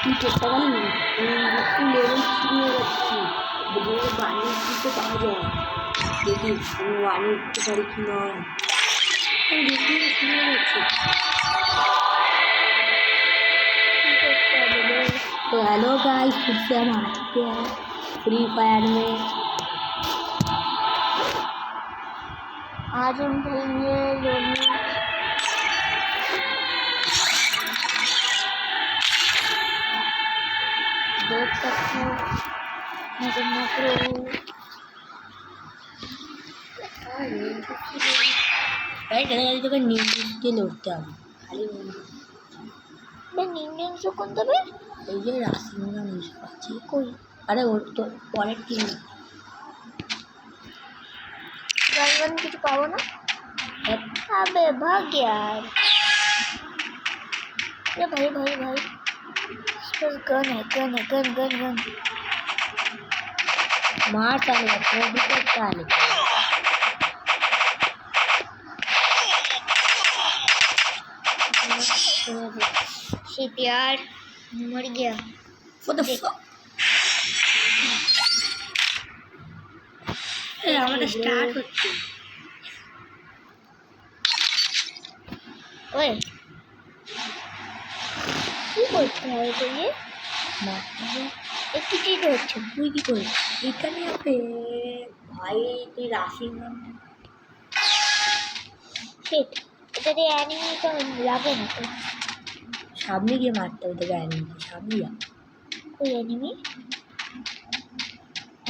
তুই চেষ্টা করলি একটু লেভেল শুরু হয়ে যাচ্ছি যদি বানিয়ে দিতে পাওয়া যায় দেখি আমি বানিয়ে উঠতে পারি কি না দেখি শুরু হয়ে যাচ্ছে। तो हेलो गाइस फिर से हम आ चुके हैं फ्री फायर में। आज हम खेलेंगे लोनी। देख सकते हो मुझे मैक्रो भाई तो का नींद के लौटता है खाली मैं नींद से कौन दबे এই যে রাসিংরা মিউজিক পাচ্ছি कोई আরে ওর তো পরের টিম गन कुछ पाओ ना। अबे भाग यार। अरे भाई भाई भाई बस गन है गन है गन गन गन मार चाले वो भी तो चाले शिट यार मर गया। What the fuck? ए हमारा स्टार्ट होচ্ছে ओए কি করতে হবে তুই মারতে एक ही चीज হচ্ছে তুই কি করিস এখানে আপে ভাই তুই রাসিংরা শিট এটা দিয়ে অ্যানিমি তো লাগে না তো সামনে গিয়ে মারতে হবে তোকে অ্যানিমি সামনে যা कोई एनिमी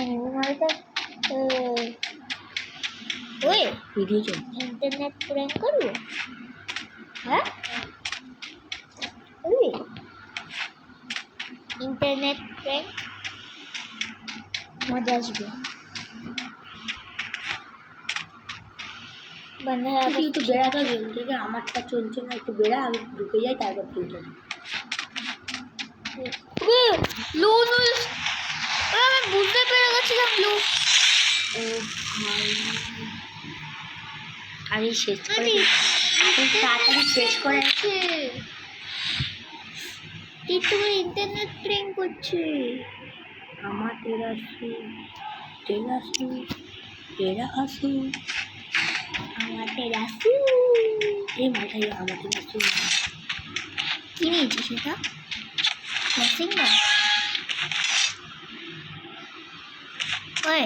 एनिमी मारता ओए ভিডিও চল इंटरनेट प्रैंक करो हाँ ओए इंटरनेट प्रैंक मजा आसবে बंदा তুই একটু বেড়াতে গেম থেকে আমারটা চলছে না একটু বেড়া আমি ঢুকে যাই তারপর তুই চল লুনুল আমি বুঝতে পেরে গেছিলাম লু ও ভাই আরে শেষ করে তাড়াতাড়ি শেষ করে তুই তোমার ইন্টারনেট প্রেম করছে আমার তেরা হাসু আমার তেরাসু এই মাথায় আমার তেরাসু কি নিয়েছিস সেটা ক্যাসিং না ওই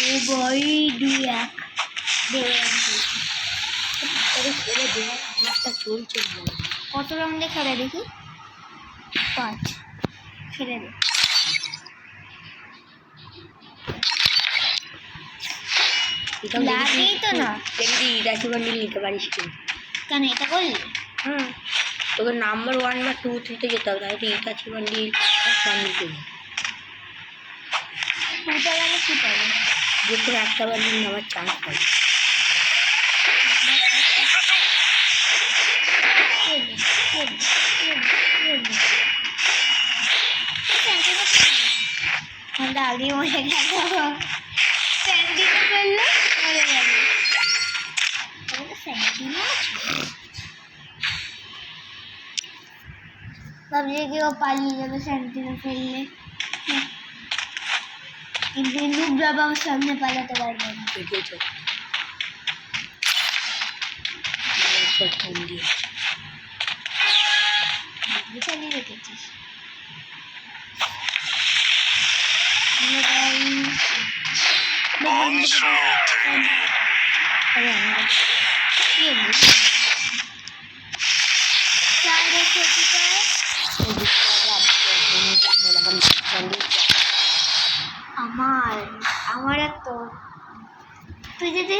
ও ভাই দুই এক দেবে আমারটা চলছে না কত রাউন্ডে খেলে দেখি 5 খেলে দে লাগেই তো না দেখবি ইরাচি বান্ডিল নিতে পারিস কি কেন এটা করলি হুম তোকে নাম্বার 1 বা 2 3 তে যেতে হবে তাহলে তো ইরাচি বান্ডিল বান্ডিল করবি পুজো গেলে কি পাবো যে কোনো একটা বান্ডিল নেওয়ার চান্স পাবি আমরা আগে মরে গেল স্যান্ডিনে করলো মরে গেল স্যান্ডিনে ভাবছি কি ও পালিয়ে যাবে স্যান্ডিনে ফেললে কিন্তু লুক যাবে আমার সামনে পালাতে পারবে না ভিডিও চল ফোন দিয়ে চালিয়ে রেখেছিস আমার তো তুই যদি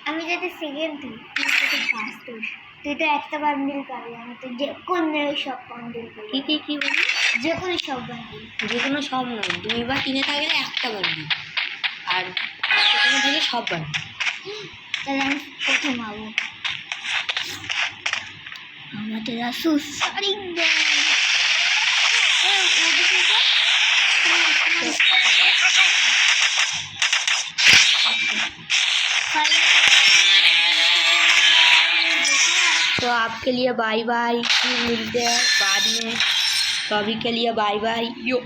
আমি যদি সেকেন্ড তুই যদি ফার্স্ট তুই তো একটা বান্ডিল পাবি, আমি তো যে কোনো সব বান্ডিল পাবি। কি বলি? যে কোনো সব বান্ডিল। যে কোনো সব নয়, 2 বা 3-এ থাকলে একটা বান্ডিল, আর সেখানে দিলে সব বান্ডিল। তাহলে আমি প্রথম হবো। আমাদের আসুস সারি तो आपके लिए बाय बाय, फिर मिलते हैं बाद में। तो अभी के लिए बाय बाय। यो।